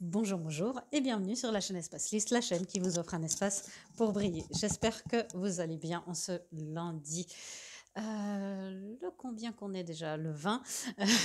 Bonjour, bonjour et bienvenue sur la chaîne Espace List, la chaîne qui vous offre un espace pour briller. J'espère que vous allez bien en ce lundi. Le combien qu'on est déjà? Le 20,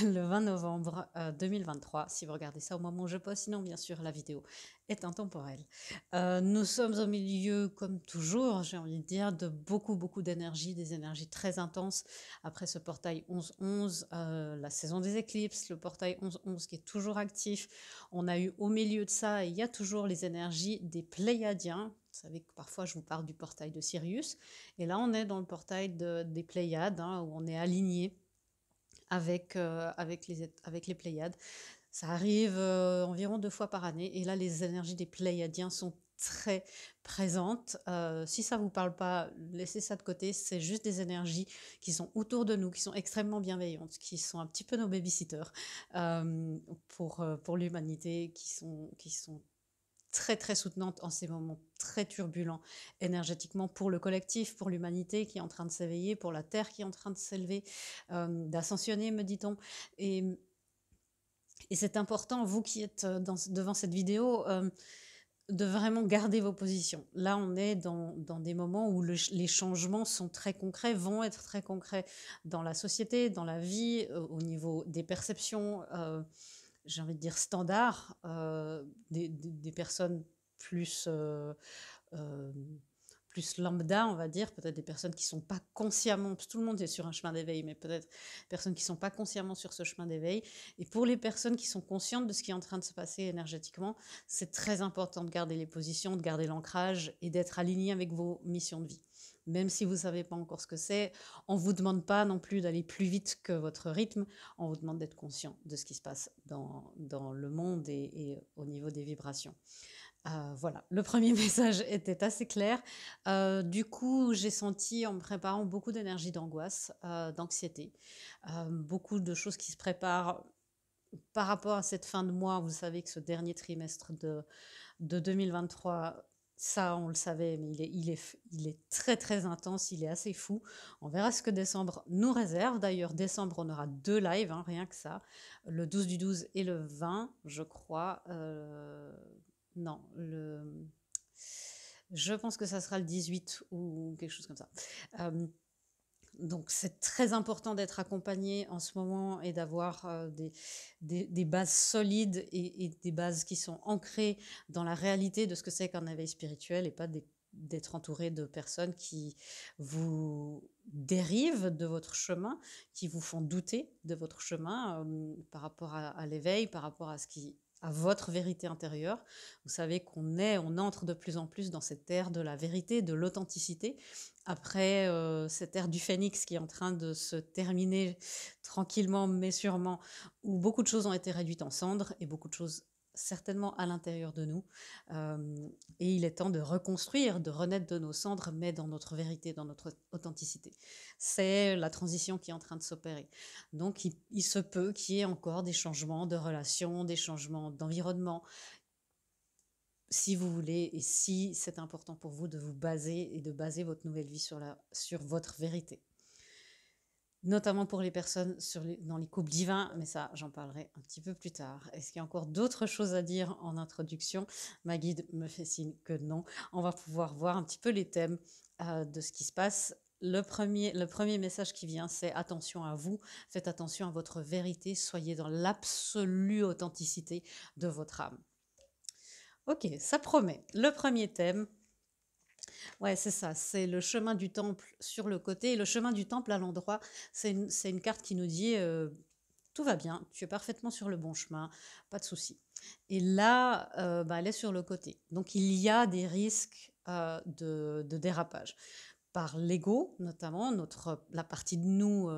le 20 novembre 2023. Si vous regardez ça au moment où je poste, sinon bien sûr la vidéo est intemporelle. Nous sommes au milieu, comme toujours, j'ai envie de dire, de beaucoup d'énergie, des énergies très intenses. Après ce portail 11-11, la saison des éclipses, le portail 11-11 qui est toujours actif. On a eu au milieu de ça, et il y a toujours les énergies des Pléiadiens. Vous savez que parfois je vous parle du portail de Sirius. Et là, on est dans le portail des Pléiades, hein, où on est aligné avec les Pléiades. Ça arrive environ 2 fois par année. Et là, les énergies des Pléiadiens sont très présentes. Si ça ne vous parle pas, laissez ça de côté. C'est juste des énergies qui sont autour de nous, qui sont extrêmement bienveillantes, qui sont un petit peu nos babysitters pour l'humanité, qui sont très soutenantes en ces moments très turbulents énergétiquement pour le collectif, pour l'humanité qui est en train de s'éveiller, pour la Terre qui est en train de s'élever, d'ascensionner, me dit-on. Et et c'est important, vous qui êtes devant cette vidéo, de vraiment garder vos positions. Là, on est dans des moments où les changements sont très concrets, vont être très concrets dans la société, dans la vie, au niveau des perceptions, j'ai envie de dire standards, des personnes plus, euh, plus lambda, on va dire, peut-être des personnes qui ne sont pas consciemment, parce que tout le monde est sur un chemin d'éveil, mais peut-être des personnes qui ne sont pas consciemment sur ce chemin d'éveil. Et pour les personnes qui sont conscientes de ce qui est en train de se passer énergétiquement, c'est très important de garder les positions, de garder l'ancrage et d'être aligné avec vos missions de vie. Même si vous ne savez pas encore ce que c'est, on ne vous demande pas non plus d'aller plus vite que votre rythme, on vous demande d'être conscient de ce qui se passe dans le monde et au niveau des vibrations. Voilà, le premier message était assez clair. Du coup, j'ai senti en me préparant beaucoup d'énergie d'angoisse, d'anxiété, beaucoup de choses qui se préparent par rapport à cette fin de mois. Vous savez que ce dernier trimestre de 2023, ça, on le savait, mais il est très intense, il est assez fou. On verra ce que décembre nous réserve. D'ailleurs, décembre, on aura 2 lives, hein, rien que ça, le 12 du 12 et le 20, je crois. Non, je pense que ça sera le 18 ou quelque chose comme ça. Euh, donc c'est très important d'être accompagné en ce moment et d'avoir des bases solides et des bases qui sont ancrées dans la réalité de ce que c'est qu'un éveil spirituel et pas d'être entouré de personnes qui vous dérivent de votre chemin, qui vous font douter de votre chemin par rapport à l'éveil, par rapport à votre vérité intérieure. Vous savez on entre de plus en plus dans cette ère de la vérité, de l'authenticité, après cette ère du phénix qui est en train de se terminer tranquillement mais sûrement, où beaucoup de choses ont été réduites en cendres et beaucoup de choses certainement à l'intérieur de nous. Et il est temps de reconstruire, de renaître de nos cendres, mais dans notre vérité, dans notre authenticité. C'est la transition qui est en train de s'opérer. Donc il se peut qu'il y ait encore des changements de relations, des changements d'environnement, si vous voulez, et si c'est important pour vous de vous baser et de baser votre nouvelle vie sur votre vérité. Notamment pour les personnes dans les couples divins, mais ça, j'en parlerai un petit peu plus tard. Est-ce qu'il y a encore d'autres choses à dire en introduction? Ma guide me fait signe que non. On va pouvoir voir un petit peu les thèmes de ce qui se passe. Le premier message qui vient, c'est attention à vous, faites attention à votre vérité, soyez dans l'absolue authenticité de votre âme. Ok, ça promet. Le premier thème, ouais, c'est ça, c'est le chemin du temple sur le côté. Et le chemin du temple à l'endroit, c'est une carte qui nous dit tout va bien, tu es parfaitement sur le bon chemin, pas de souci. Et là, elle est sur le côté. Donc il y a des risques de dérapage. Par l'ego, notamment, la partie de nous,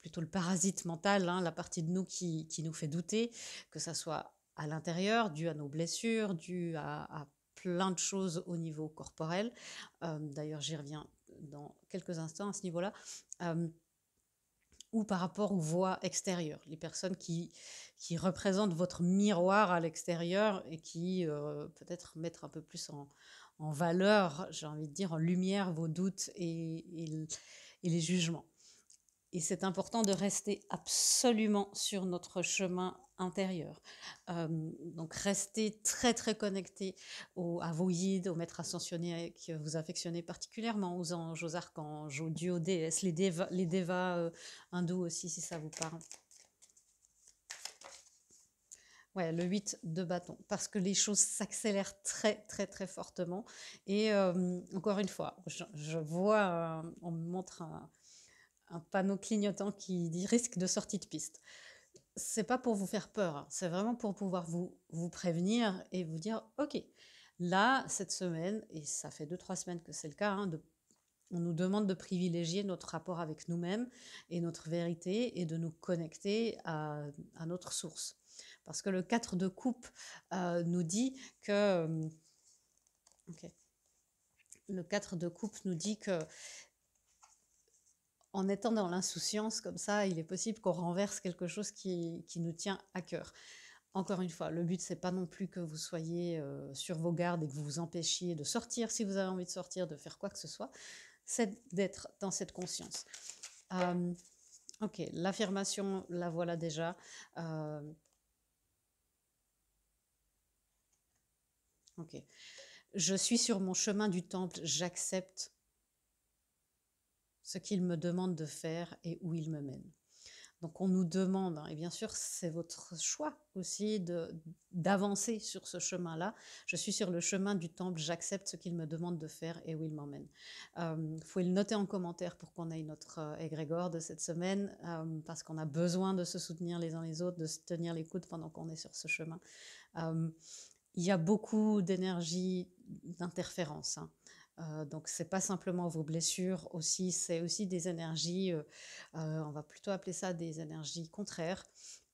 plutôt le parasite mental, hein, la partie de nous qui nous fait douter, que ça soit à l'intérieur, dû à nos blessures, dû à plein de choses au niveau corporel. D'ailleurs, j'y reviens dans quelques instants à ce niveau-là. Euh, ou par rapport aux voix extérieures, les personnes qui représentent votre miroir à l'extérieur et qui peut-être mettent un peu plus en valeur, j'ai envie de dire, en lumière vos doutes et les jugements. Et c'est important de rester absolument sur notre chemin intérieur. Donc restez très très connecté à vos guides, aux maîtres ascensionnés que vous affectionnez particulièrement, aux anges, aux archanges, aux dieux, aux déesses, les devas hindous aussi si ça vous parle. Ouais, le 8 de bâton, parce que les choses s'accélèrent très, très, très fortement. Et encore une fois, je vois, on me montre un panneau clignotant qui dit risque de sortie de piste. C'est pas pour vous faire peur, hein, c'est vraiment pour pouvoir vous prévenir et vous dire, ok, là, cette semaine, et ça fait 2-3 semaines que c'est le cas, hein, on nous demande de privilégier notre rapport avec nous-mêmes et notre vérité et de nous connecter à notre source. Parce que le 4 de coupe nous dit que... ok. Le 4 de coupe nous dit que en étant dans l'insouciance comme ça, il est possible qu'on renverse quelque chose qui nous tient à cœur. Encore une fois, le but, c'est pas non plus que vous soyez sur vos gardes et que vous vous empêchiez de sortir si vous avez envie de sortir, de faire quoi que ce soit. C'est d'être dans cette conscience. Ok, l'affirmation, la voilà déjà. Ok. Je suis sur mon chemin du temple, j'accepte ce qu'il me demande de faire et où il me mène. Donc on nous demande, hein, et bien sûr c'est votre choix aussi d'avancer sur ce chemin-là. Je suis sur le chemin du temple, j'accepte ce qu'il me demande de faire et où il m'emmène. Faut le noter en commentaire pour qu'on ait notre égrégore de cette semaine, parce qu'on a besoin de se soutenir les uns les autres, de se tenir les coudes pendant qu'on est sur ce chemin. Il y a beaucoup d'énergie d'interférence, hein. Donc c'est pas simplement vos blessures aussi, c'est aussi des énergies, on va plutôt appeler ça des énergies contraires,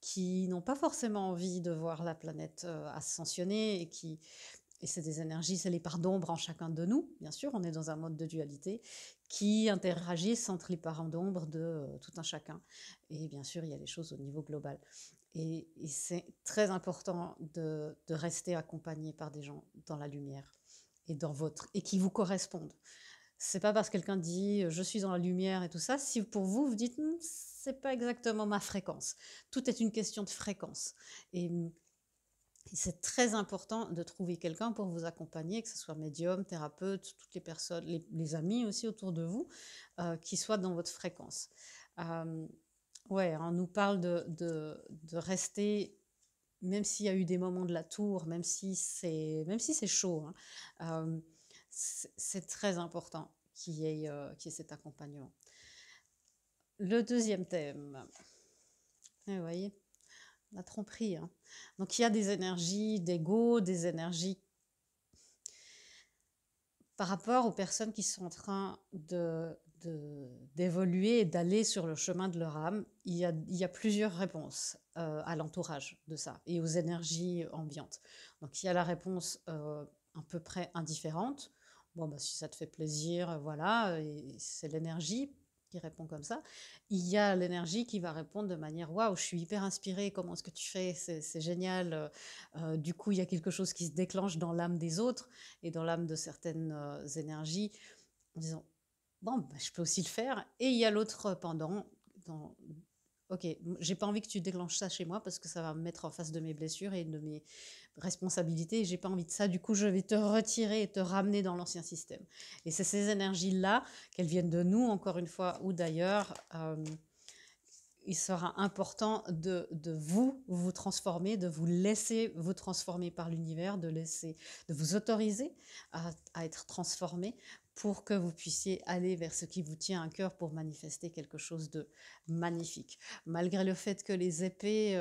qui n'ont pas forcément envie de voir la planète ascensionner et c'est des énergies, c'est les parts d'ombre en chacun de nous, bien sûr, on est dans un mode de dualité, qui interagissent entre les parts d'ombre de tout un chacun. Et bien sûr, il y a les choses au niveau global. Et c'est très important de rester accompagné par des gens dans la lumière et qui vous correspondent. C'est pas parce que quelqu'un dit je suis dans la lumière et tout ça, si pour vous vous dites c'est pas exactement ma fréquence. Tout est une question de fréquence. Et c'est très important de trouver quelqu'un pour vous accompagner, que ce soit médium, thérapeute, toutes les personnes, les amis aussi autour de vous, qui soient dans votre fréquence. Ouais, on nous parle de rester, même s'il y a eu des moments de la tour, même si c'est chaud, hein, c'est très important qu'il y ait cet accompagnement. Le deuxième thème, vous voyez, la tromperie, hein. Donc il y a des énergies d'ego, des énergies par rapport aux personnes qui sont en train d'évoluer et d'aller sur le chemin de leur âme. Il y a plusieurs réponses à l'entourage de ça et aux énergies ambiantes. Donc il y a la réponse à peu près indifférente. Bon, bah, si ça te fait plaisir, voilà, et c'est l'énergie qui répond comme ça. Il y a l'énergie qui va répondre de manière waouh, je suis hyper inspirée, comment est-ce que tu fais, c'est génial. Du coup, il y a quelque chose qui se déclenche dans l'âme des autres et dans l'âme de certaines énergies en disant bon, bah, je peux aussi le faire. Et il y a l'autre pendant dans ok, j'ai pas envie que tu déclenches ça chez moi parce que ça va me mettre en face de mes blessures et de mes responsabilités et j'ai pas envie de ça. Du coup, je vais te retirer et te ramener dans l'ancien système. Et c'est ces énergies-là, qu'elles viennent de nous, encore une fois, ou d'ailleurs, il sera important de vous transformer, de vous laisser vous transformer par l'univers, de vous autoriser à être transformé pour que vous puissiez aller vers ce qui vous tient à cœur pour manifester quelque chose de magnifique. Malgré le fait que les épées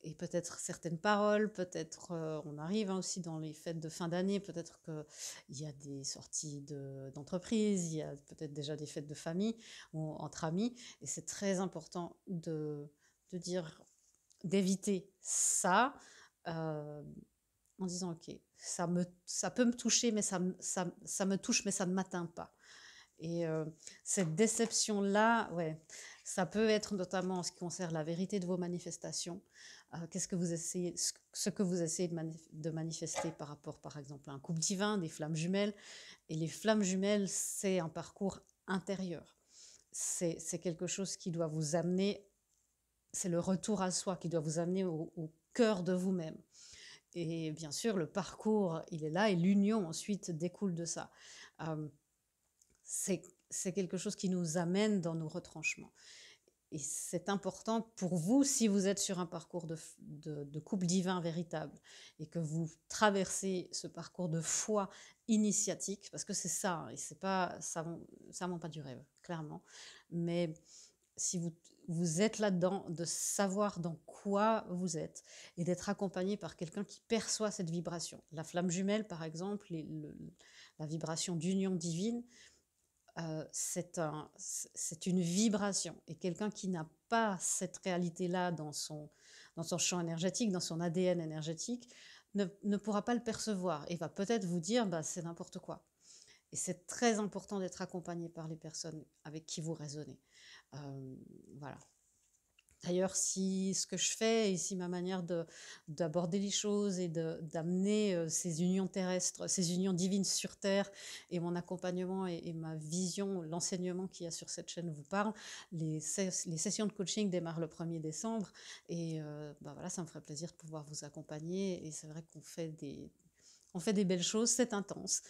et peut-être certaines paroles, peut-être on arrive aussi dans les fêtes de fin d'année, peut-être qu'il y a des sorties d'entreprise, il y a peut-être déjà des fêtes de famille ou entre amis, et c'est très important dire, d'éviter ça en disant ok, ça peut me toucher, mais ça me touche, mais ça ne m'atteint pas. Et cette déception-là, ouais, ça peut être notamment en ce qui concerne la vérité de vos manifestations. Qu'est-ce que vous essayez, ce que vous essayez de manifester par rapport, par exemple, à un couple divin, des flammes jumelles. Et les flammes jumelles, c'est un parcours intérieur. C'est quelque chose qui doit vous amener c'est le retour à soi qui doit vous amener au cœur de vous-même. Et bien sûr, le parcours, il est là et l'union ensuite découle de ça. Euh, c'est, c'est quelque chose qui nous amène dans nos retranchements. Et c'est important pour vous, si vous êtes sur un parcours de couple divin véritable et que vous traversez ce parcours de foi initiatique, parce que c'est ça, hein, et c'est pas, ça ment pas du rêve, clairement. Mais si vous êtes là-dedans, de savoir dans quoi vous êtes et d'être accompagné par quelqu'un qui perçoit cette vibration. La flamme jumelle, par exemple, la vibration d'union divine, c'est une vibration. Et quelqu'un qui n'a pas cette réalité-là dans son champ énergétique, dans son ADN énergétique, ne pourra pas le percevoir et va peut-être vous dire bah, c'est n'importe quoi. Et c'est très important d'être accompagné par les personnes avec qui vous raisonnez. Voilà. D'ailleurs, si ce que je fais et si ma manière d'aborder les choses et d'amener ces unions terrestres, ces unions divines sur Terre et mon accompagnement et ma vision, l'enseignement qu'il y a sur cette chaîne vous parle, les sessions de coaching démarrent le 1er décembre et bah voilà, ça me ferait plaisir de pouvoir vous accompagner et c'est vrai qu'on fait des belles choses, c'est intense,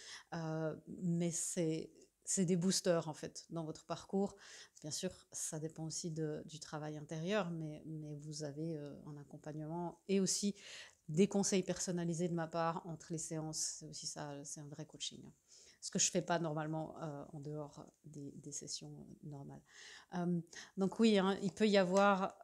mais c'est des boosters en fait dans votre parcours. Bien sûr, ça dépend aussi du travail intérieur, mais vous avez un accompagnement et aussi des conseils personnalisés de ma part entre les séances. C'est aussi ça, c'est un vrai coaching. Ce que je ne fais pas normalement en dehors des sessions normales. Donc oui, hein, il peut y avoir...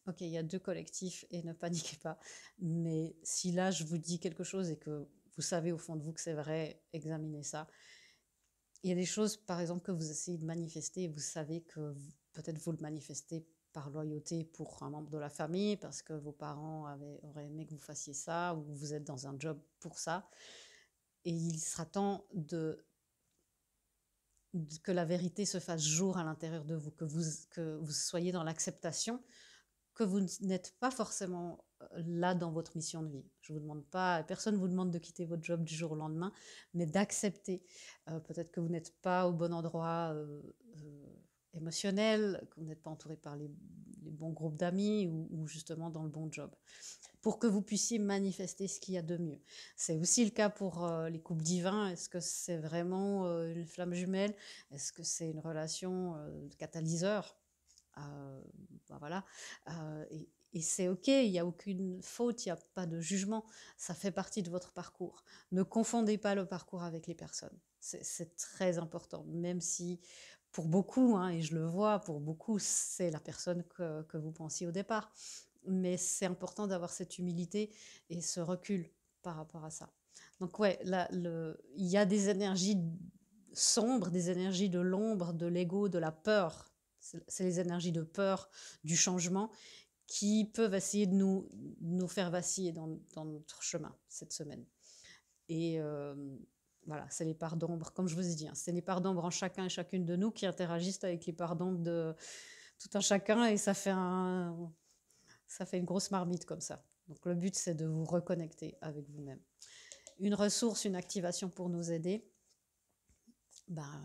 Ok, il y a 2 collectifs et ne paniquez pas. Mais si là, je vous dis quelque chose et que vous savez au fond de vous que c'est vrai, examinez ça. Il y a des choses, par exemple, que vous essayez de manifester et vous savez que peut-être vous le manifestez par loyauté pour un membre de la famille, parce que vos parents auraient aimé que vous fassiez ça, ou vous êtes dans un job pour ça. Et il sera temps que la vérité se fasse jour à l'intérieur de vous, que vous soyez dans l'acceptation que vous n'êtes pas forcément là dans votre mission de vie. Je vous demande pas, personne ne vous demande de quitter votre job du jour au lendemain, mais d'accepter peut-être que vous n'êtes pas au bon endroit émotionnel, que vous n'êtes pas entouré par les bons groupes d'amis ou justement dans le bon job, pour que vous puissiez manifester ce qu'il y a de mieux. C'est aussi le cas pour les couples divins. Est-ce que c'est vraiment une flamme jumelle? Est-ce que c'est une relation de catalyseur? Ben voilà. Et c'est OK, il n'y a aucune faute, il n'y a pas de jugement, ça fait partie de votre parcours. Ne confondez pas le parcours avec les personnes, c'est très important, même si pour beaucoup, hein, et je le vois, pour beaucoup, c'est la personne que vous pensiez au départ. Mais c'est important d'avoir cette humilité et ce recul par rapport à ça. Donc ouais, il y a des énergies sombres, des énergies de l'ombre, de l'ego, de la peur. C'est les énergies de peur, du changement, qui peuvent essayer de nous faire vaciller dans notre chemin cette semaine. Et voilà, c'est les parts d'ombre, comme je vous ai dit, hein, c'est les parts d'ombre en chacun et chacune de nous qui interagissent avec les parts d'ombre de tout un chacun et ça fait une grosse marmite comme ça. Donc le but, c'est de vous reconnecter avec vous-même. Une ressource, une activation pour nous aider, ben,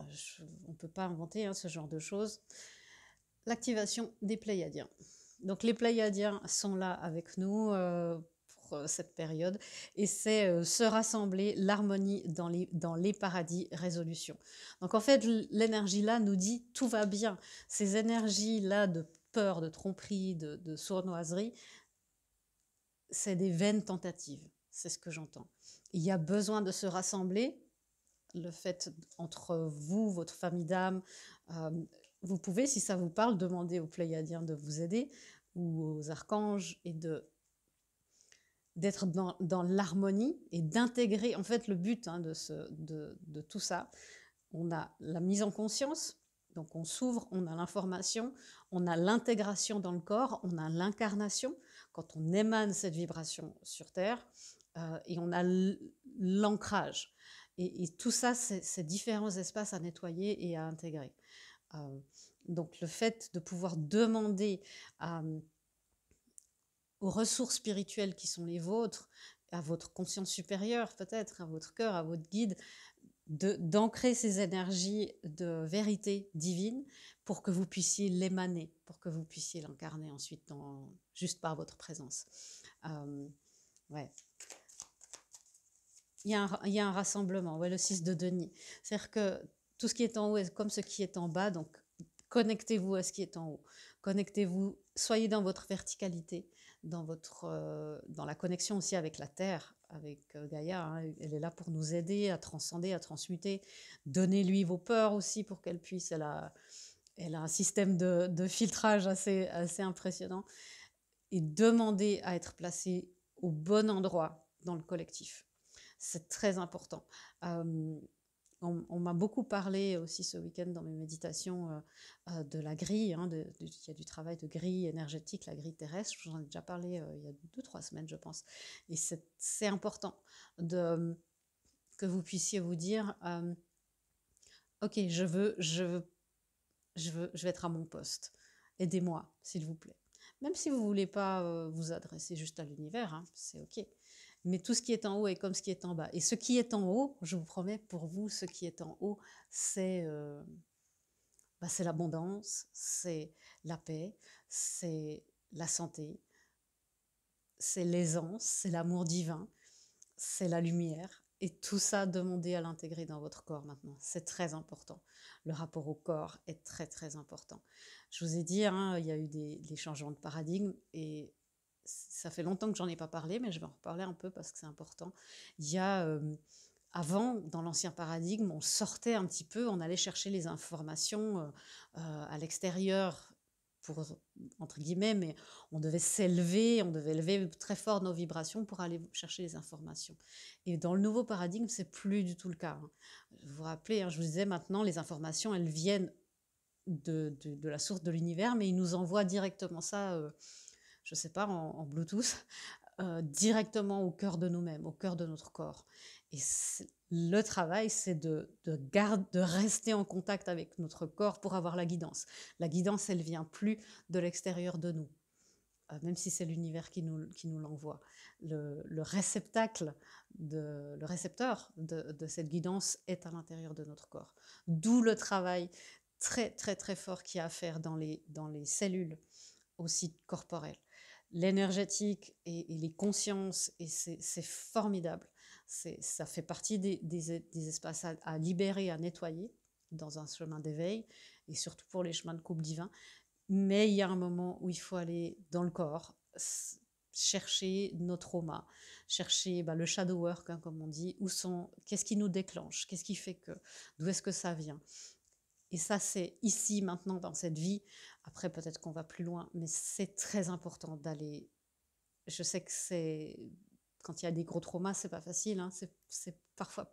on ne peut pas inventer ce genre de choses. L'activation des Pléiadiens. Donc les Pléiadiens sont là avec nous pour cette période et c'est se rassembler, l'harmonie dans les paradis résolution. Donc en fait, l'énergie là nous dit tout va bien. Ces énergies là de peur, de tromperie, de sournoiserie, c'est des vaines tentatives. C'est ce que j'entends. Il y a besoin de se rassembler. Le fait entre vous, votre famille d'âme, vous pouvez, si ça vous parle, demander aux Pléiadiens de vous aider ou aux archanges et d'être dans l'harmonie et d'intégrer. En fait, le but de tout ça, on a la mise en conscience, donc on s'ouvre, on a l'information, on a l'intégration dans le corps, on a l'incarnation, quand on émane cette vibration sur Terre, et on a l'ancrage. Et tout ça, c'est différents espaces à nettoyer et à intégrer. Donc le fait de pouvoir demander aux ressources spirituelles qui sont les vôtres, à votre conscience supérieure peut-être, à votre cœur, à votre guide, d'ancrer ces énergies de vérité divine pour que vous puissiez l'émaner, pour que vous puissiez l'incarner ensuite juste par votre présence. Ouais. Il y a un rassemblement, ouais, le 6 de Denis. C'est-à-dire que tout ce qui est en haut est comme ce qui est en bas, donc connectez-vous à ce qui est en haut. Connectez-vous, soyez dans votre verticalité, dans la connexion aussi avec la Terre, avec Gaïa. Hein. Elle est là pour nous aider à transcender, à transmuter. Donnez-lui vos peurs aussi pour qu'elle puisse. Elle a un système de filtrage assez impressionnant. Et demandez à être placé au bon endroit dans le collectif. C'est très important. On m'a beaucoup parlé aussi ce week-end dans mes méditations de la grille. Hein, il y a du travail de grille énergétique, la grille terrestre. J'en ai déjà parlé il y a 2-3 semaines, je pense. Et c'est important que vous puissiez vous dire ok, je vais être à mon poste. Aidez-moi, s'il vous plaît. Même si vous ne voulez pas vous adresser juste à l'univers, hein, c'est ok. Mais tout ce qui est en haut est comme ce qui est en bas. Et ce qui est en haut, je vous promets, pour vous, ce qui est en haut, c'est l'abondance, c'est la paix, c'est la santé, c'est l'aisance, c'est l'amour divin, c'est la lumière. Et tout ça, demandez à l'intégrer dans votre corps maintenant. C'est très important. Le rapport au corps est très, très important. Je vous ai dit, hein, il y a eu des changements de paradigme et ça fait longtemps que j'en ai pas parlé, mais je vais en reparler un peu parce que c'est important. Il y a, avant, dans l'ancien paradigme, on sortait un petit peu, on allait chercher les informations à l'extérieur pour, entre guillemets, mais on devait s'élever, on devait élever très fort nos vibrations pour aller chercher les informations. Et dans le nouveau paradigme, c'est plus du tout le cas. Hein. Vous vous rappelez, hein, je vous disais maintenant, les informations, elles viennent de la source de l'univers, mais ils nous envoient directement ça, je ne sais pas, en Bluetooth, directement au cœur de nous-mêmes, au cœur de notre corps. Et le travail, c'est de rester en contact avec notre corps pour avoir la guidance. La guidance, elle vient plus de l'extérieur de nous, même si c'est l'univers qui nous l'envoie. Le réceptacle, le récepteur de cette guidance est à l'intérieur de notre corps. D'où le travail très, très, très fort qu'il y a à faire dans les cellules aussi corporelles. L'énergétique et les consciences, et c'est formidable. Ça fait partie des espaces à libérer, à nettoyer dans un chemin d'éveil, et surtout pour les chemins de couple divin. Mais il y a un moment où il faut aller dans le corps, chercher nos traumas, chercher le shadow work, hein, comme on dit, qu'est-ce qui nous déclenche, qu'est-ce qui fait que, d'où est-ce que ça vient. Et ça, c'est ici, maintenant, dans cette vie. Après, peut-être qu'on va plus loin, mais c'est très important d'aller. Je sais que quand il y a des gros traumas, c'est pas facile. Hein. C'est parfois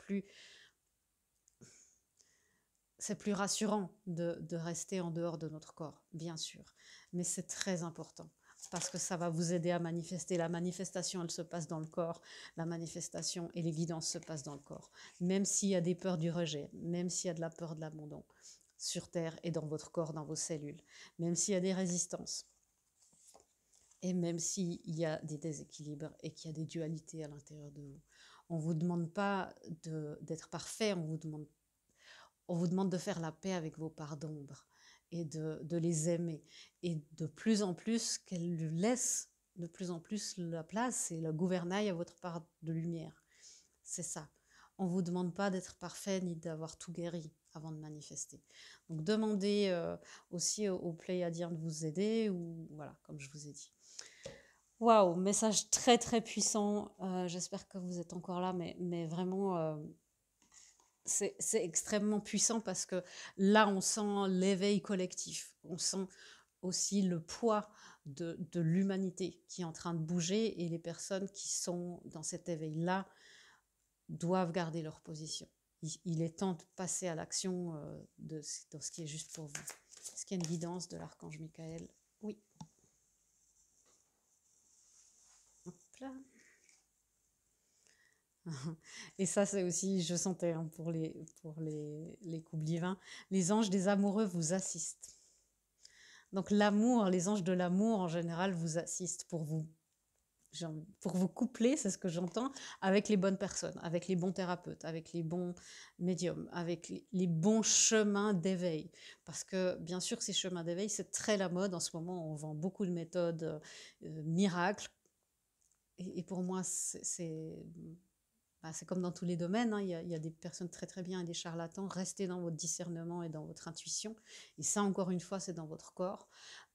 c'est plus rassurant de rester en dehors de notre corps, bien sûr. Mais c'est très important parce que ça va vous aider à manifester. La manifestation, elle se passe dans le corps. La manifestation et les guidances se passent dans le corps. Même s'il y a des peurs du rejet, même s'il y a de la peur de l'abandon, sur Terre et dans votre corps, dans vos cellules, même s'il y a des résistances, et même s'il y a des déséquilibres et qu'il y a des dualités à l'intérieur de vous. On ne vous demande pas d'être parfait, on vous demande de faire la paix avec vos parts d'ombre et de les aimer. Et de plus en plus, qu'elles laissent de plus en plus la place et le gouvernail à votre part de lumière. C'est ça. On ne vous demande pas d'être parfait ni d'avoir tout guéri avant de manifester. Donc demandez aussi aux Pléiadiens de vous aider, ou voilà, comme je vous ai dit. Waouh, message très très puissant. J'espère que vous êtes encore là, mais vraiment, c'est extrêmement puissant parce que là, on sent l'éveil collectif. On sent aussi le poids de l'humanité qui est en train de bouger, et les personnes qui sont dans cet éveil-là doivent garder leur position. Il est temps de passer à l'action de ce qui est juste pour vous. Est-ce qu'il y a une guidance de l'archange Michael? Oui. Hop là. Et ça, c'est aussi, je sentais, hein, pour les couples divins, les anges des amoureux vous assistent. Donc l'amour, les anges de l'amour en général vous assistent pour vous pour vous coupler, c'est ce que j'entends, avec les bonnes personnes, avec les bons thérapeutes, avec les bons médiums, avec les bons chemins d'éveil. Parce que bien sûr, ces chemins d'éveil, c'est très la mode. En ce moment, on vend beaucoup de méthodes miracles. Et pour moi, c'est comme dans tous les domaines, hein, il y a des personnes très très bien et des charlatans. Restez dans votre discernement et dans votre intuition. Et ça, encore une fois, c'est dans votre corps.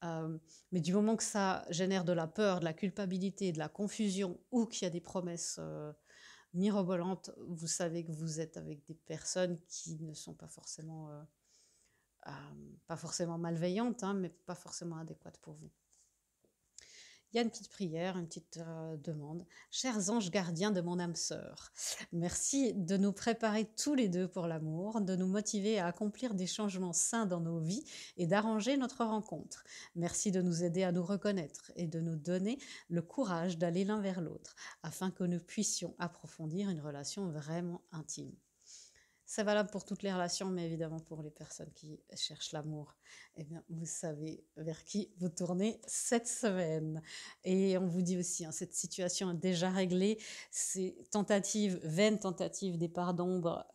Euh, mais du moment que ça génère de la peur, de la culpabilité, de la confusion, ou qu'il y a des promesses mirobolantes, vous savez que vous êtes avec des personnes qui ne sont euh, pas forcément malveillantes, hein, mais pas forcément adéquates pour vous. Il y a une petite prière, une petite demande. Chers anges gardiens de mon âme sœur, merci de nous préparer tous les deux pour l'amour, de nous motiver à accomplir des changements sains dans nos vies et d'arranger notre rencontre. Merci de nous aider à nous reconnaître et de nous donner le courage d'aller l'un vers l'autre afin que nous puissions approfondir une relation vraiment intime. C'est valable pour toutes les relations, mais évidemment pour les personnes qui cherchent l'amour. Eh bien, vous savez vers qui vous tournez cette semaine. Et on vous dit aussi, hein, cette situation est déjà réglée. Ces tentatives, vaines tentatives des parts d'ombre,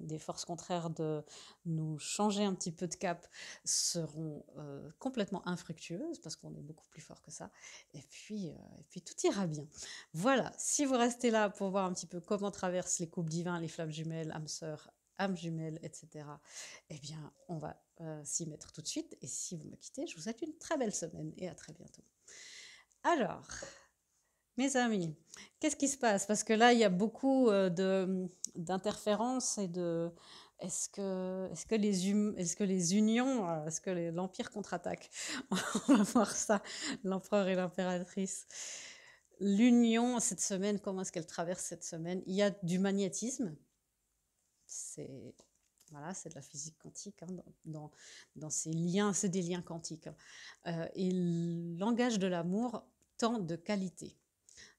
des forces contraires de nous changer un petit peu de cap seront complètement infructueuses parce qu'on est beaucoup plus fort que ça. Et puis tout ira bien. Voilà, si vous restez là pour voir un petit peu comment traversent les couples divins, les flammes jumelles, âmes sœurs, âmes jumelles, etc., eh bien, on va s'y mettre tout de suite. Et si vous me quittez, je vous souhaite une très belle semaine et à très bientôt. Alors, mes amis, qu'est-ce qui se passe? Parce que là, il y a beaucoup d'interférences et de... Est-ce que les unions, est-ce que l'Empire contre-attaque? On va voir ça, l'empereur et l'impératrice. L'union, cette semaine, comment est-ce qu'elle traverse cette semaine? Il y a du magnétisme. C'est voilà, c'est de la physique quantique, hein, dans ces liens, c'est des liens quantiques. Et le langage de l'amour tant de qualité.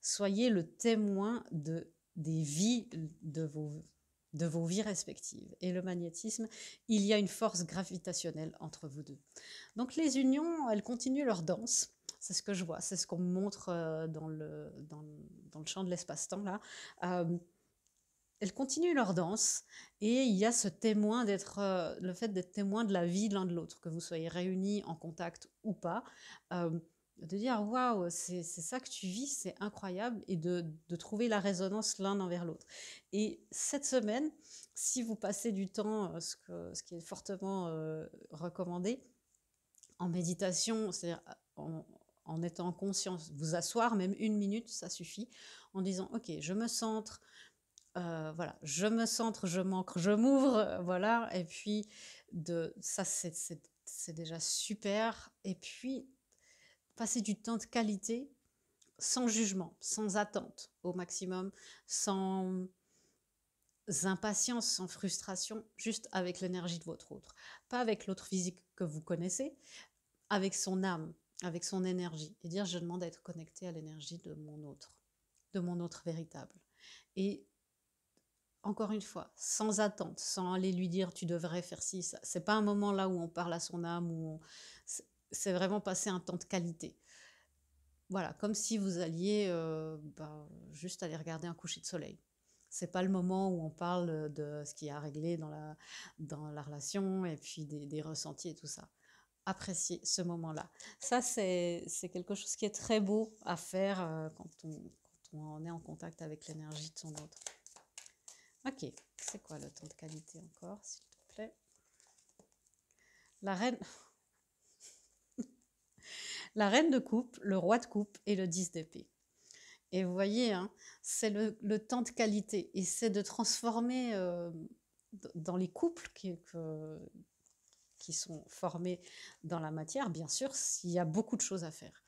Soyez le témoin des vies de vos vies respectives. Et le magnétisme, il y a une force gravitationnelle entre vous deux. Donc les unions, elles continuent leur danse. C'est ce que je vois, c'est ce qu'on me montre dans le champ de l'espace-temps là. Elles continuent leur danse et il y a ce témoin le fait d'être témoin de la vie de l'un de l'autre, que vous soyez réunis en contact ou pas, de dire waouh, c'est ça que tu vis, c'est incroyable, et de trouver la résonance l'un envers l'autre. Et cette semaine, si vous passez du temps, ce qui est fortement recommandé, en méditation, c'est-à-dire en étant en conscience, vous asseoir même 1 minute, ça suffit, en disant ok, je me centre. Voilà, je me centre, je m'ancre, je m'ouvre, voilà. Et puis, ça, c'est déjà super. Et puis, passer du temps de qualité, sans jugement, sans attente au maximum, sans impatience, sans frustration, juste avec l'énergie de votre autre. Pas avec l'autre physique que vous connaissez, avec son âme, avec son énergie. Et dire, je demande à être connecté à l'énergie de mon autre véritable. Et encore une fois, sans attente, sans aller lui dire tu devrais faire ci, ça. C'est pas un moment là où on parle à son âme, c'est vraiment passer un temps de qualité. Voilà, comme si vous alliez juste aller regarder un coucher de soleil. C'est pas le moment où on parle de ce qui a réglé dans la relation et puis des ressentis et tout ça. Apprécier ce moment-là. Ça, c'est quelque chose qui est très beau à faire quand on est en contact avec l'énergie de son autre. Ok, c'est quoi le temps de qualité encore, s'il te plaît? La reine... La reine de coupe, le roi de coupe et le 10 d'épée. Et vous voyez, hein, c'est le temps de qualité. Et c'est de transformer dans les couples qui sont formés dans la matière, bien sûr, il y a beaucoup de choses à faire.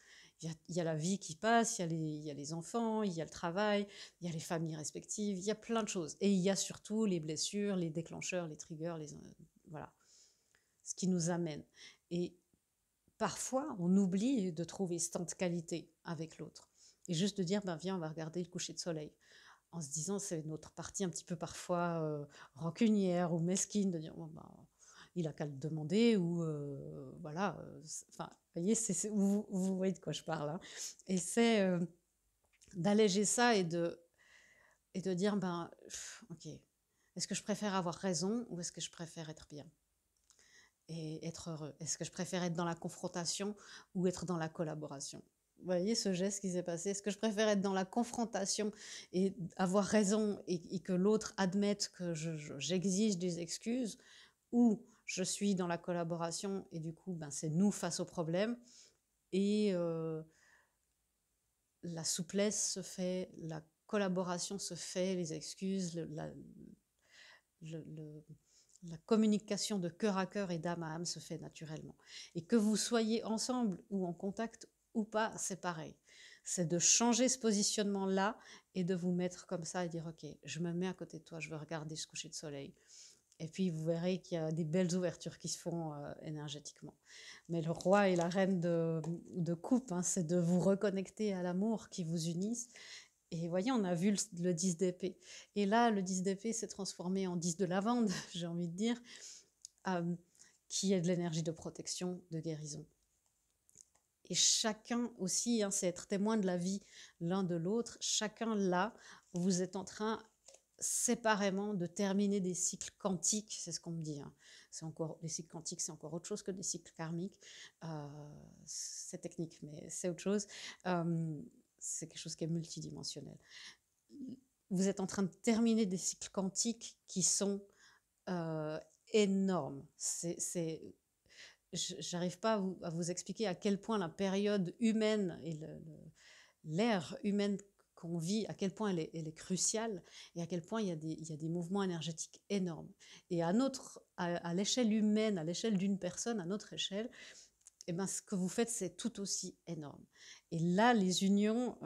Il y a la vie qui passe, il y a les enfants, il y a le travail, il y a les familles respectives, il y a plein de choses. Et il y a surtout les blessures, les déclencheurs, les triggers, voilà, ce qui nous amène. Et parfois, on oublie de trouver ce temps de qualité avec l'autre. Et juste de dire, ben, viens, on va regarder le coucher de soleil. En se disant, c'est notre partie un petit peu parfois rancunière ou mesquine, de dire, bon, ben, il a qu'à le demander, ou enfin, vous voyez, vous voyez de quoi je parle. Hein. Et c'est d'alléger ça et de dire, ben, ok, est-ce que je préfère avoir raison ou est-ce que je préfère être bien et être heureux? Est-ce que je préfère être dans la confrontation ou être dans la collaboration? Vous voyez ce geste qui s'est passé? Est-ce que je préfère être dans la confrontation et avoir raison et que l'autre admette que j'exige des excuses, ou je suis dans la collaboration et du coup, ben, c'est nous face au problème et la souplesse se fait, la collaboration se fait, les excuses, le- la communication de cœur à cœur et d'âme à âme se fait naturellement. Et que vous soyez ensemble ou en contact ou pas, c'est pareil. C'est de changer ce positionnement-là et de vous mettre comme ça et dire, OK, je me mets à côté de toi, je veux regarder ce coucher de soleil. Et puis, vous verrez qu'il y a des belles ouvertures qui se font énergétiquement. Mais le roi et la reine de coupe, hein, c'est de vous reconnecter à l'amour qui vous unisse. Et voyez, on a vu le 10 d'épée. Et là, le 10 d'épée s'est transformé en 10 de lavande, j'ai envie de dire, euh, qui est de l'énergie de protection, de guérison. Et chacun aussi, hein, c'est être témoin de la vie l'un de l'autre. Chacun là, vous êtes en train séparément de terminer des cycles quantiques, c'est ce qu'on me dit. Hein. C'est encore, les cycles quantiques, c'est encore autre chose que des cycles karmiques. C'est technique, mais c'est autre chose. C'est quelque chose qui est multidimensionnel. Vous êtes en train de terminer des cycles quantiques qui sont énormes. J'arrive pas à vous expliquer à quel point la période humaine et l'ère humaine qu'on vit, à quel point elle est cruciale et à quel point il y a des mouvements énergétiques énormes. Et à l'échelle humaine, à l'échelle d'une personne, à notre échelle, eh ben, ce que vous faites, c'est tout aussi énorme. Et là, les unions,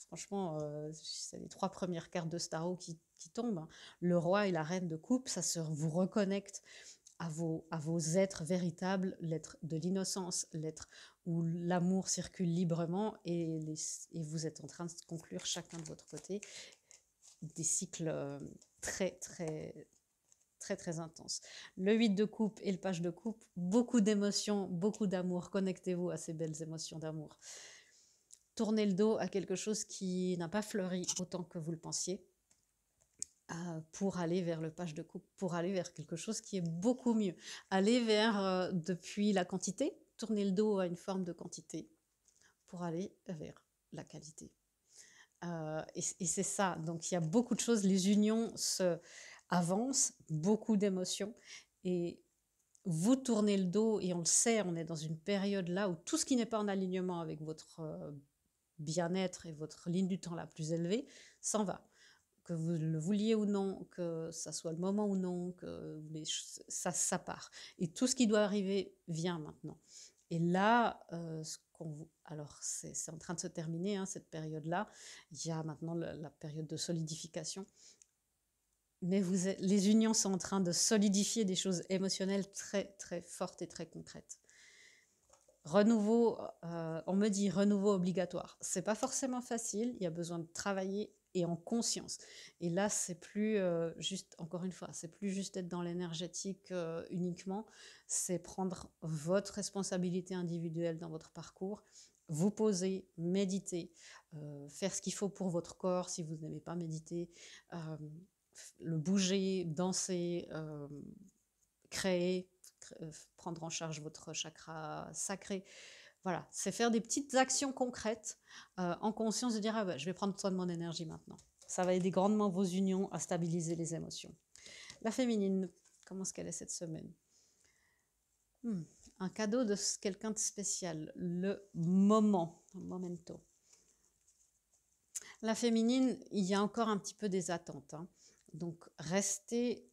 franchement, c'est les 3 premières cartes de Starro qui tombent, hein. Le roi et la reine de coupe, ça vous reconnecte à vos êtres véritables, l'être de l'innocence, l'être où l'amour circule librement et vous êtes en train de conclure chacun de votre côté des cycles très, très, très, très intenses. Le 8 de coupe et le page de coupe, beaucoup d'émotions, beaucoup d'amour. Connectez-vous à ces belles émotions d'amour. Tournez le dos à quelque chose qui n'a pas fleuri autant que vous le pensiez, pour aller vers le page de coupe, pour aller vers quelque chose qui est beaucoup mieux. Aller vers, depuis la quantité, tourner le dos à une forme de quantité pour aller vers la qualité. Et c'est ça, donc il y a beaucoup de choses, les unions se avancent, beaucoup d'émotions, et vous tournez le dos, et on le sait, on est dans une période là où tout ce qui n'est pas en alignement avec votre bien-être et votre ligne du temps la plus élevée s'en va. Que vous le vouliez ou non, que ça soit le moment ou non, que ça part. Et tout ce qui doit arriver vient maintenant. Et là, alors c'est en train de se terminer, hein, cette période-là. Il y a maintenant la période de solidification. Mais les unions sont en train de solidifier des choses émotionnelles très, très fortes et très concrètes. Renouveau, on me dit renouveau obligatoire. C'est pas forcément facile, il y a besoin de travailler et en conscience. Et là, c'est plus juste, encore une fois, c'est plus juste être dans l'énergétique uniquement, c'est prendre votre responsabilité individuelle dans votre parcours, vous poser, méditer, faire ce qu'il faut pour votre corps si vous n'aimez pas méditer, le bouger, danser, créer, prendre en charge votre chakra sacré. Voilà, c'est faire des petites actions concrètes en conscience de dire ah ben, je vais prendre soin de mon énergie maintenant. Ça va aider grandement vos unions à stabiliser les émotions. La féminine, comment est-ce qu'elle est cette semaine? Un cadeau de quelqu'un de spécial, le momento. La féminine, il y a encore un petit peu des attentes. Hein. Donc, restez.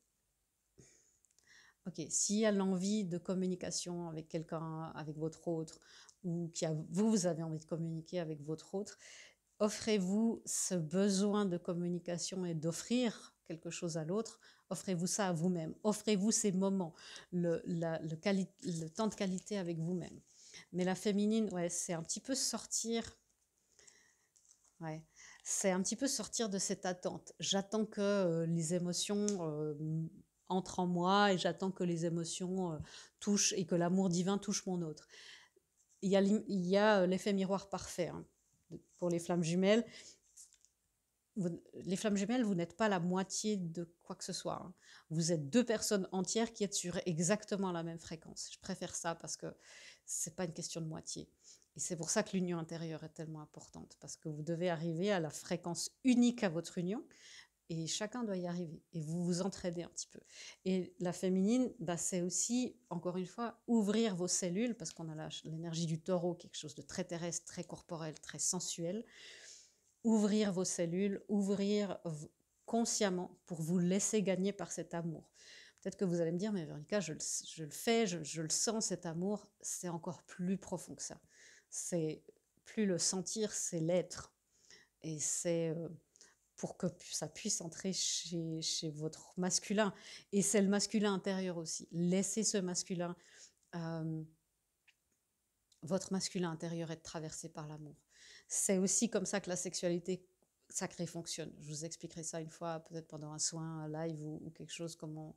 Ok, s'il y a l'envie de communication avec quelqu'un, avec votre autre, ou vous avez envie de communiquer avec votre autre, offrez-vous ce besoin de communication et d'offrir quelque chose à l'autre, offrez-vous ça à vous-même, offrez-vous ces moments, le temps de qualité avec vous-même. Mais la féminine, ouais, c'est un petit peu sortir, ouais, c'est un petit peu sortir de cette attente. J'attends que les émotions entrent en moi et j'attends que les émotions touchent et que l'amour divin touche mon autre. Il y a l'effet miroir parfait. Hein. pour les flammes jumelles, les flammes jumelles, vous n'êtes pas la moitié de quoi que ce soit, hein. Vous êtes deux personnes entières qui êtes sur exactement la même fréquence. Je préfère ça parce que c'est pas une question de moitié. Et c'est pour ça que l'union intérieure est tellement importante, parce que vous devez arriver à la fréquence unique à votre union, et chacun doit y arriver. Et vous vous entraidez un petit peu. Et la féminine, bah, c'est aussi, encore une fois, ouvrir vos cellules, parce qu'on a l'énergie du taureau, quelque chose de très terrestre, très corporel, très sensuel. Ouvrir vos cellules, consciemment pour vous laisser gagner par cet amour. Peut-être que vous allez me dire, mais Véronica, je le fais, je le sens, cet amour. C'est encore plus profond que ça. C'est plus le sentir, c'est l'être. Et c'est pour que ça puisse entrer chez votre masculin. Et c'est le masculin intérieur aussi. Laissez ce masculin, euh, votre masculin intérieur être traversé par l'amour. C'est aussi comme ça que la sexualité sacrée fonctionne. Je vous expliquerai ça une fois, peut-être pendant un soin, un live ou quelque chose, comment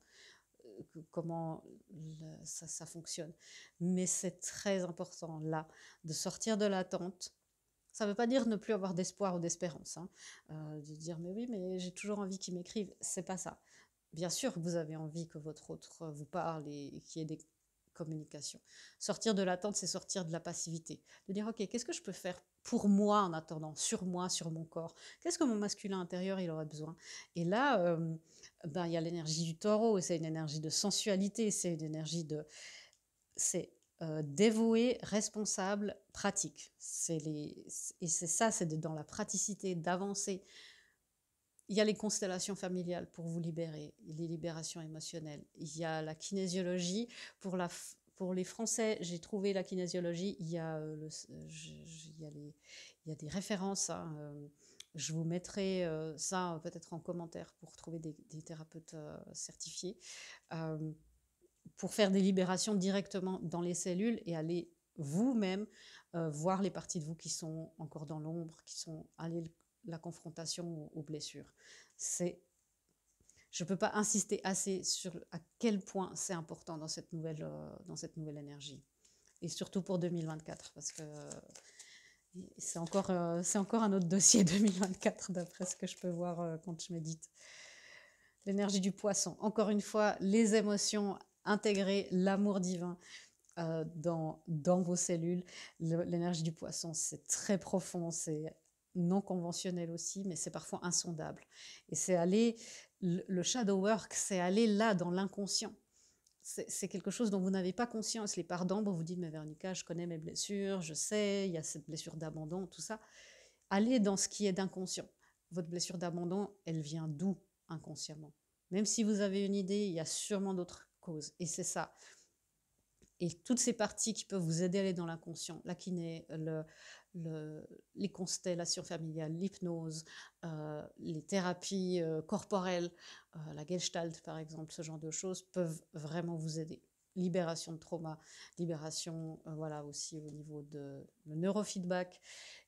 ça fonctionne. Mais c'est très important, là, de sortir de l'attente. Ça ne veut pas dire ne plus avoir d'espoir ou d'espérance, hein. De dire, mais oui, mais j'ai toujours envie qu'ils m'écrivent. C'est pas ça. Bien sûr, vous avez envie que votre autre vous parle et qu'il y ait des communications. Sortir de l'attente, c'est sortir de la passivité. De dire, ok, qu'est-ce que je peux faire pour moi en attendant, sur moi, sur mon corps? Qu'est-ce que mon masculin intérieur, il aurait besoin? Et là, ben, il y a l'énergie du taureau, c'est une énergie de sensualité, c'est une énergie de... C'est dévoué, responsable, pratique. Et c'est ça, c'est dans la praticité, d'avancer. Il y a les constellations familiales pour vous libérer, les libérations émotionnelles. Il y a la kinésiologie. Pour les Français, j'ai trouvé la kinésiologie. Il y a, il y a des références, hein. Je vous mettrai ça peut-être en commentaire pour trouver des thérapeutes certifiés. Euh, pour faire des libérations directement dans les cellules et aller vous-même voir les parties de vous qui sont encore dans l'ombre, qui sont allées la confrontation aux blessures. Je ne peux pas insister assez sur à quel point c'est important dans cette nouvelle énergie. Et surtout pour 2024, parce que c'est encore un autre dossier 2024, d'après ce que je peux voir quand je médite. L'énergie du poisson. Encore une fois, les émotions, intégrer l'amour divin dans vos cellules. L'énergie du poisson, c'est très profond, c'est non conventionnel aussi, mais c'est parfois insondable. Et c'est aller, le shadow work, c'est aller là, dans l'inconscient. C'est quelque chose dont vous n'avez pas conscience. Les parts d'ombre, vous dites, mais Véronica, je connais mes blessures, je sais, il y a cette blessure d'abandon, tout ça. Allez dans ce qui est d'inconscient. Votre blessure d'abandon, elle vient d'où inconsciemment? Même si vous avez une idée, il y a sûrement d'autres causes. Et c'est ça. Et toutes ces parties qui peuvent vous aider à aller dans l'inconscient, la kiné, les constellations familiales, l'hypnose, les thérapies corporelles, la gestalt par exemple, ce genre de choses peuvent vraiment vous aider. Libération de trauma, libération voilà, aussi au niveau de le neurofeedback.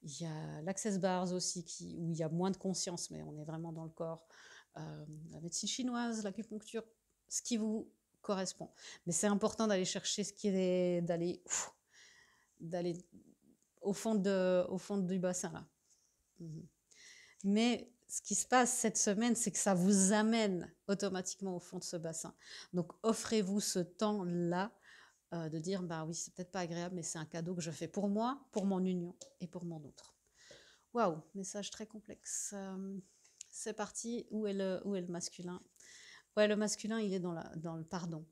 Il y a l'access bars aussi, où il y a moins de conscience, mais on est vraiment dans le corps. La médecine chinoise, l'acupuncture, ce qui vous correspond. Mais c'est important d'aller chercher ce qui est, d'aller au fond du bassin là. Mais ce qui se passe cette semaine, c'est que ça vous amène automatiquement au fond de ce bassin. Donc offrez-vous ce temps-là de dire, bah oui, c'est peut-être pas agréable, mais c'est un cadeau que je fais pour moi, pour mon union et pour mon autre. Waouh, message très complexe. C'est parti, où est le masculin? Ouais, le masculin, il est dans le pardon.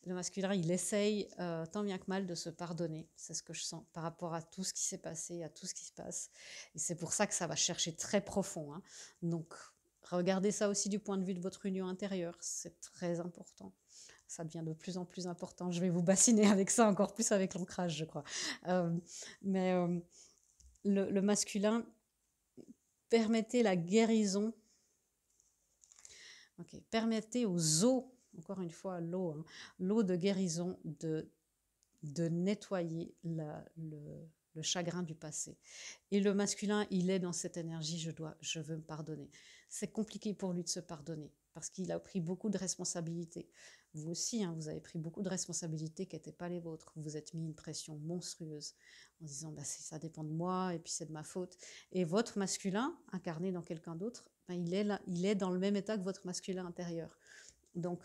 Le masculin, il essaye tant bien que mal de se pardonner. C'est ce que je sens par rapport à tout ce qui s'est passé, à tout ce qui se passe. Et c'est pour ça que ça va chercher très profond, hein. Donc, regardez ça aussi du point de vue de votre union intérieure. C'est très important. Ça devient de plus en plus important. Je vais vous bassiner avec ça encore plus avec l'ancrage, je crois. Mais le masculin, permettez la guérison. Okay. Permettez aux eaux, encore une fois l'eau, hein, l'eau de guérison de nettoyer le chagrin du passé. Et le masculin, il est dans cette énergie, je veux me pardonner. C'est compliqué pour lui de se pardonner parce qu'il a pris beaucoup de responsabilités. Vous aussi, hein, vous avez pris beaucoup de responsabilités qui n'étaient pas les vôtres. Vous vous êtes mis une pression monstrueuse en disant bah, ça dépend de moi et puis c'est de ma faute. Et votre masculin, incarné dans quelqu'un d'autre, ben, il est dans le même état que votre masculin intérieur. Donc,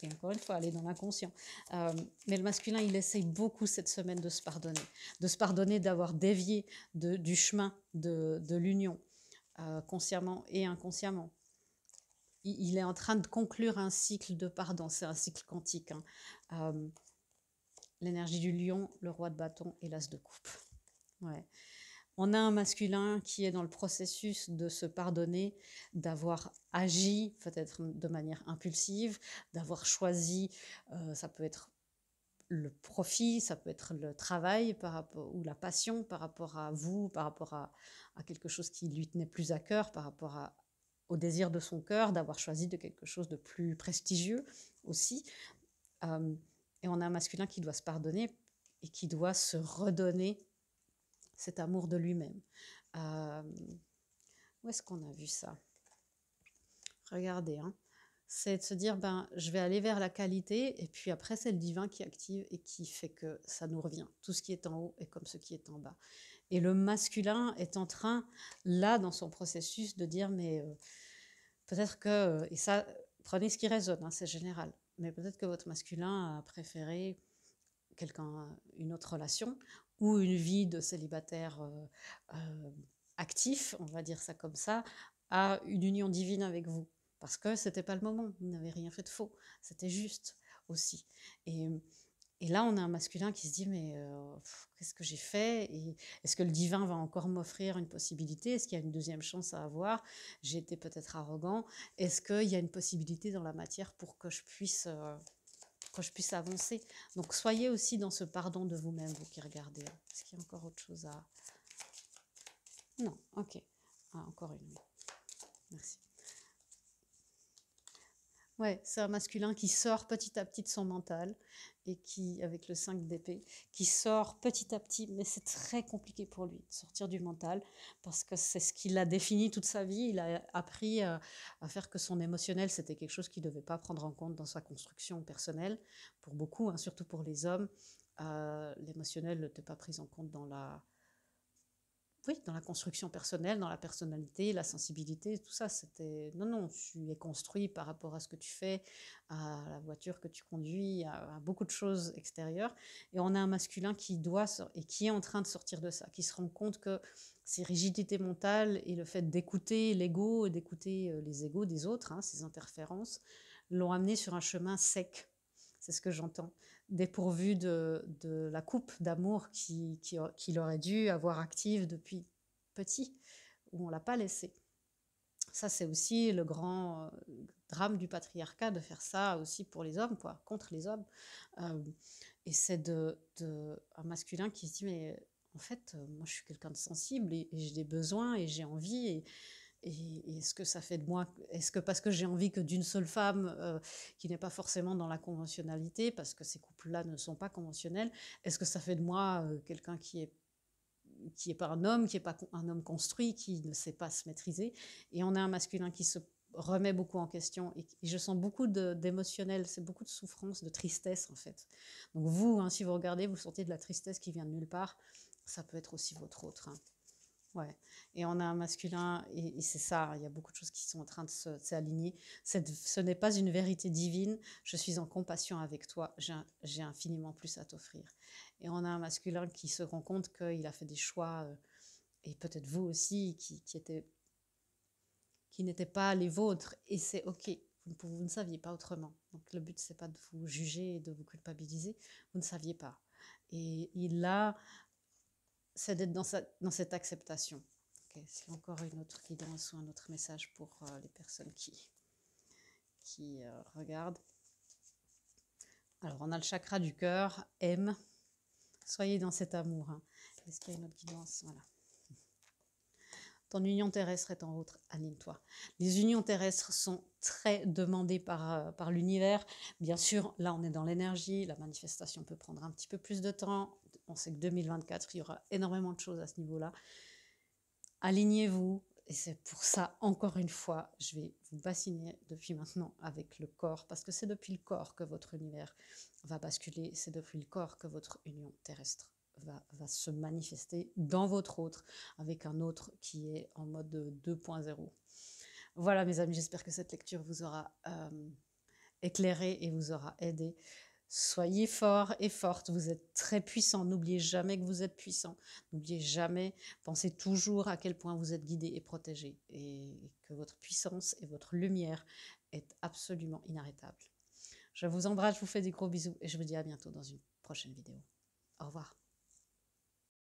et encore une fois, aller dans l'inconscient. Mais le masculin, il essaye beaucoup cette semaine de se pardonner d'avoir dévié du chemin de l'union, consciemment et inconsciemment. Il est en train de conclure un cycle de pardon, c'est un cycle quantique. Hein. L'énergie du lion, le roi de bâton et l'as de coupe. Ouais. On a un masculin qui est dans le processus de se pardonner, d'avoir agi peut-être de manière impulsive, d'avoir choisi, ça peut être le profit, ça peut être le travail ou la passion par rapport à vous, par rapport à quelque chose qui lui tenait plus à cœur, par rapport au désir de son cœur, d'avoir choisi de quelque chose de plus prestigieux aussi. Et on a un masculin qui doit se pardonner et qui doit se redonner cet amour de lui-même. Où est-ce qu'on a vu ça? Regardez, hein. C'est de se dire, je vais aller vers la qualité, et puis après, c'est le divin qui active et qui fait que ça nous revient. Tout ce qui est en haut est comme ce qui est en bas. Et le masculin est en train, là, dans son processus, de dire, mais peut-être que, et ça, prenez ce qui résonne, hein, c'est général, mais peut-être que votre masculin a préféré une autre relation ou une vie de célibataire actif, on va dire ça comme ça, à une union divine avec vous. Parce que c'était pas le moment, vous n'avez rien fait de faux, c'était juste aussi. Et là, on a un masculin qui se dit, mais qu'est-ce que j'ai fait? Et est-ce que le divin va encore m'offrir une possibilité? Est-ce qu'il y a une deuxième chance à avoir? J'ai été peut-être arrogant. Est-ce qu'il y a une possibilité dans la matière pour que je puisse avancer? Donc, soyez aussi dans ce pardon de vous-même, vous qui regardez. Est-ce qu'il y a encore autre chose à... Non, ok. Ah, encore une. Merci. Ouais, c'est un masculin qui sort petit à petit de son mental et qui, avec le 5 d'épée, qui sort petit à petit, mais c'est très compliqué pour lui de sortir du mental parce que c'est ce qu'il a défini toute sa vie. Il a appris à faire que son émotionnel, c'était quelque chose qu'il ne devait pas prendre en compte dans sa construction personnelle. Pour beaucoup, hein, surtout pour les hommes, l'émotionnel n'était pas pris en compte dans la construction personnelle, dans la personnalité, la sensibilité, tout ça, c'était... Non, tu es construit par rapport à ce que tu fais, à la voiture que tu conduis, à beaucoup de choses extérieures. Et on a un masculin qui et qui est en train de sortir de ça, qui se rend compte que ces rigidités mentales et le fait d'écouter l'ego et d'écouter les égos des autres, hein, ces interférences, l'ont amené sur un chemin sec. C'est ce que j'entends. Dépourvu de la coupe d'amour qu'il aurait dû avoir active depuis petit, où on ne l'a pas laissé. Ça, c'est aussi le grand drame du patriarcat, de faire ça aussi pour les hommes, quoi, contre les hommes. Et c'est un masculin qui se dit, mais en fait, moi, je suis quelqu'un de sensible et j'ai des besoins et j'ai envie et est-ce que ça fait de moi, est-ce que parce que j'ai envie que d'une seule femme qui n'est pas forcément dans la conventionnalité, parce que ces couples-là ne sont pas conventionnels, est-ce que ça fait de moi quelqu'un qui est pas un homme, qui est pas un homme construit, qui ne sait pas se maîtriser? Et on a un masculin qui se remet beaucoup en question et je sens beaucoup d'émotionnel, c'est beaucoup de souffrance, de tristesse en fait. Donc vous, hein, si vous regardez, vous sentez de la tristesse qui vient de nulle part, ça peut être aussi votre autre. Hein. Ouais. Et on a un masculin, et c'est ça, il y a beaucoup de choses qui sont en train de s'aligner. Ce n'est pas une vérité divine, je suis en compassion avec toi, j'ai infiniment plus à t'offrir. Et on a un masculin qui se rend compte qu'il a fait des choix, et peut-être vous aussi, qui n'étaient pas les vôtres, et c'est ok, vous ne saviez pas autrement. Donc le but, c'est pas de vous juger et de vous culpabiliser, vous ne saviez pas. Et là, c'est d'être dans cette acceptation. Okay. Est-ce qu'il y a encore une autre guidance ou un autre message pour les personnes qui regardent? Alors, on a le chakra du cœur, M. Soyez dans cet amour. Hein. Est-ce qu'il y a une autre guidance? Voilà. Ton union terrestre est en route, aligne-toi. Les unions terrestres sont très demandées par l'univers. Bien sûr, là, on est dans l'énergie. La manifestation peut prendre un petit peu plus de temps. On sait que 2024, il y aura énormément de choses à ce niveau-là. Alignez-vous. Et c'est pour ça, encore une fois, je vais vous bassiner depuis maintenant avec le corps, parce que c'est depuis le corps que votre univers va basculer, c'est depuis le corps que votre union terrestre va se manifester dans votre autre, avec un autre qui est en mode 2.0. Voilà mes amis, j'espère que cette lecture vous aura éclairé et vous aura aidé. Soyez forts et fortes, vous êtes très puissants, n'oubliez jamais que vous êtes puissants, n'oubliez jamais, pensez toujours à quel point vous êtes guidés et protégés et que votre puissance et votre lumière est absolument inarrêtable. Je vous embrasse, je vous fais des gros bisous et je vous dis à bientôt dans une prochaine vidéo. Au revoir.